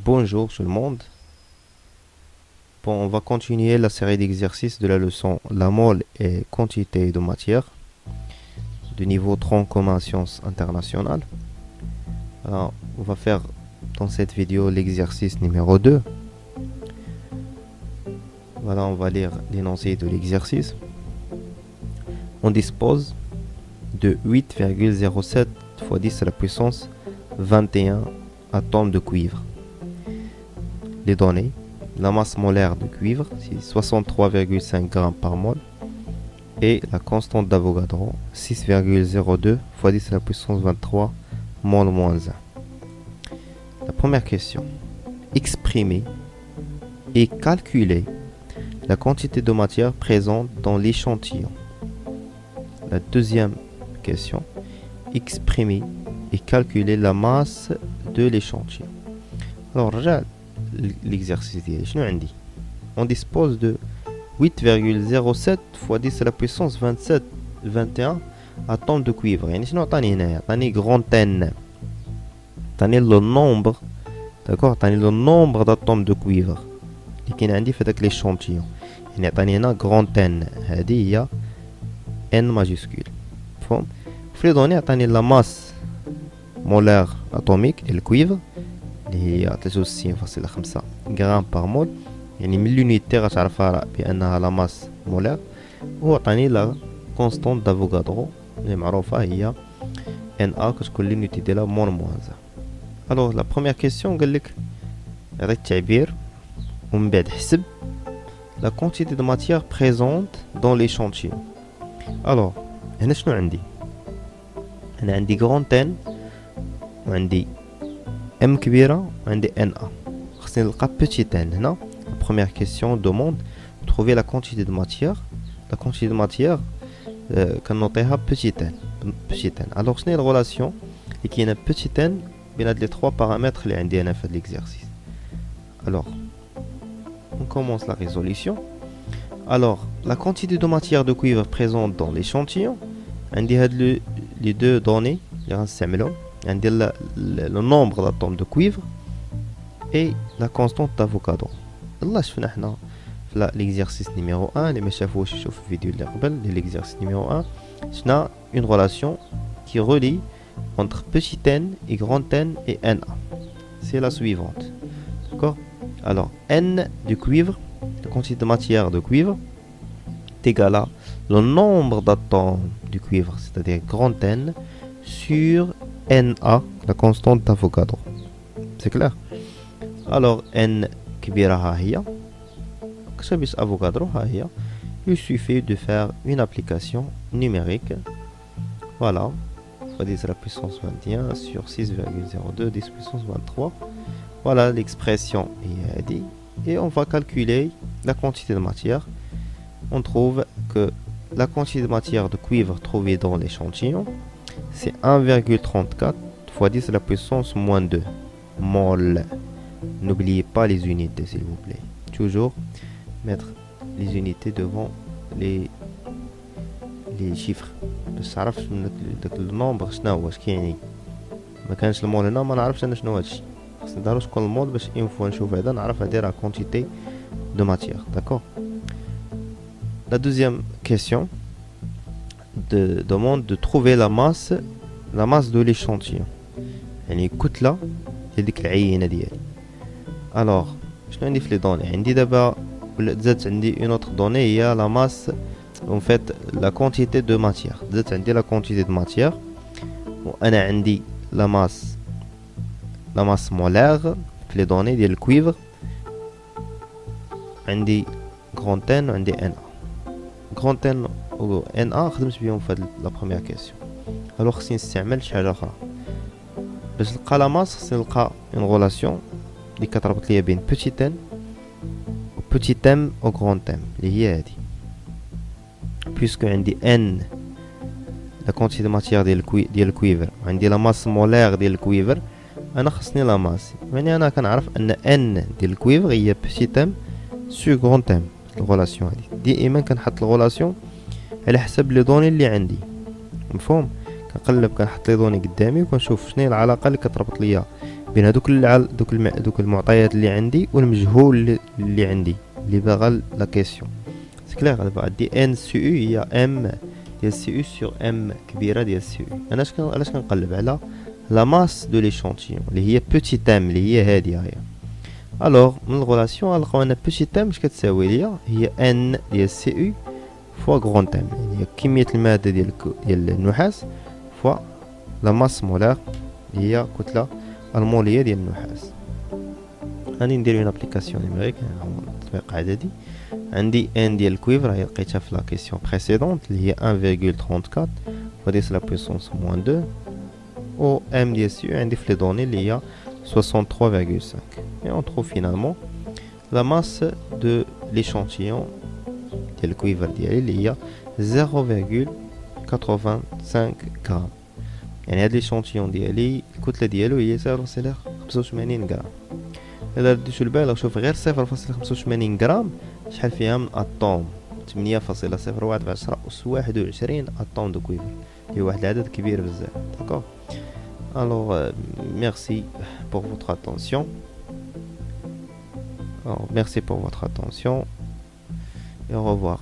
Bonjour tout le monde. Bon, on va continuer la série d'exercices de la leçon La mole et quantité de matière du niveau tronc commun sciences internationales. Alors, on va faire dans cette vidéo l'exercice numéro 2. Voilà, on va lire l'énoncé de l'exercice. On dispose de 8,07 fois 10 à la puissance 21 atomes de cuivre. Les données: la masse molaire de cuivre, c'est 63,5 g par mol, et la constante d'Avogadro, 6,02 fois 10 à la puissance 23 mol moins 1. La première question: exprimer et calculer la quantité de matière présente dans l'échantillon. La deuxième question: exprimer et calculer la masse de l'échantillon. Alors, l'exercice ديالي شنو عندي؟ on dispose de 8,07 fois 10 à la puissance 21 atomes de cuivre. يعني شنو عطاني هنايا؟ عطاني grand N، عطاني le nombre، d'accord، عطاني le nombre d'atomes de cuivre اللي كاين عندي في هذاك l'échantillon. يعني عطاني هنا grand N، هذه هي N majuscule، مفهوم؟ في لي دوني عطاني la masse molaire atomique الكويفر اللي هي 63.5 غرام بار مول، يعني من لونيتي غتعرفها بانها لا ماس مولار. وعطاني لا كونستانت دافوغادرو اللي معروفه هي ان ا، كتكون لونيتي ديالها مول موان. الوغ لا بروميير كيسيون قالك عطي التعبير ومن بعد حسب لا كونتيتي دو ماتيير بريزونت دون ليشانتيون. الوغ هنا شنو عندي؟ هنا عندي غران ان وعندي M كبيرة وعندي NA. خصني نلقى petit n هنا. La première question demande de trouver la quantité de matière. La quantité de matière كنعطيها petit n. Alors شنو هي الريلاسيون اللي كاينه petit n بين هاد لي 3 paramètres اللي عندي انا في هاد l'exercice. Alors on commence la résolution. Alors la quantité de matière de cuivre présente dans l'échantillon عندي هاد les deux données اللي غنستعملهم. عندي le nombre d'atomes de cuivre et la constante d'Avogadro. يلا شفنا حنا في l'exercice numéro 1 اللي ما شافوش يشوف الفيديو اللي قبل l'exercice numéro 1. شفنا une relation qui relie entre petit n et grand n et Na. C'est la suivante, d'accord? Alors n du cuivre, la quantité de matière de cuivre, est égale à le nombre d'atomes du cuivre, c'est-à-dire grand n, sur Na, la constante d'Avogadro. C'est clair? Alors n كبيرة ها هي، كتبس Avogadro ها هي. Il suffit de faire une application numérique. Voilà, fois 10 à la puissance 21 sur 6,02 10 puissance 23. Voilà, l'expression est dit. Et on va calculer la quantité de matière. On trouve que la quantité de matière de cuivre trouvée dans l'échantillon, c'est 1,34 fois 10 à la puissance moins 2 mol. N'oubliez pas les unités, s'il vous plaît. Toujours mettre les unités devant les chiffres. باش تعرف داك النومبر شنو هو، اش كيعني. ما كانش المول هنا ما نعرفش انا شنو هادشي. خصني ضروري تكون المول باش اون فوا نشوف هذا نعرف هادي راه كونتيتي دو ماتيير. داكور. La deuxième question demande de trouver la masse de l'échantillon، يعني كتلة لديك العينة ديالي. alors شنو عندي في لي دوني؟ عندي دابا زادت عندي اون اوتر دوني هي لا ماس en fait la quantité de matière. زادت عندي la quantité de matière وانا عندي la masse molaire في لي دوني ديال الكويفر. عندي grand N وعندي Na. grand N و Na خدمت بهم في هاد لا بروميير كيسيون. الوغ خصني نستعمل شي حاجه اخرى باش نلقى لا ماس. خصني نلقى اون ريلاسيون اللي كتربط ليا بين petit n و petit m و grand m اللي هي هادي. puisque عندي n la quantité de matière ديال الكويفر وعندي لا ماس مولير ديال الكويفر، انا خصني لا ماس. يعني انا كنعرف ان n ديال الكويفر هي petit m sur grand m. الريلاسيون هادي دائما كنحط الريلاسيون على حسب لي دوني اللي عندي، مفهوم؟ كنقلب كنحط لي دوني قدامي وكنشوف شنو هي العلاقه اللي كتربط ليا بين دوك المعطيات اللي عندي والمجهول اللي عندي اللي باغا لا كيسيون. سي كلير. دابا عندي ان سي او هي ام ديال سي او سور ام كبيره ديال سي او. انا علاش كنقلب على لا ماس دو ليشانتيون اللي هي بوتيت ام اللي هي هادي هي. الوغ من الغولاسيون غنلقاو ان بوتيت ام اش كتساوي ليا هي ان ديال سي او فوا غرون ام، يعني هي كميه الماده ديال النحاس فوا لا ماس مولار هي كتله الموليه ديال النحاس. غادي ندير اون ابليكاسيون نيميريك تطبيق عددي. عندي ان ديال الكويفر هي لقيتها في لا كيسيون بريسيدونت اللي هي 1.34 فوا 10 لا بويسونس موان 2 و ام ديال سي او عندي في لي دوني اللي هي 63.5 et on trouve finalement la masse de l'échantillon ديال الكويفر ديالي اللي هي 0.85 غرام. يعني هاد ليشونتيون ديالي الكتله ديالو هي 0.85 غرام. الا رديتو البال شوف غير 0.85 غرام شحال فيها من اتوم، 8.01 في 10 أس 21 اتوم دو كويفر، اللي هو واحد العدد كبير بزاف. داكوغ. Alors, merci pour votre attention. Alors, merci pour votre attention et au revoir.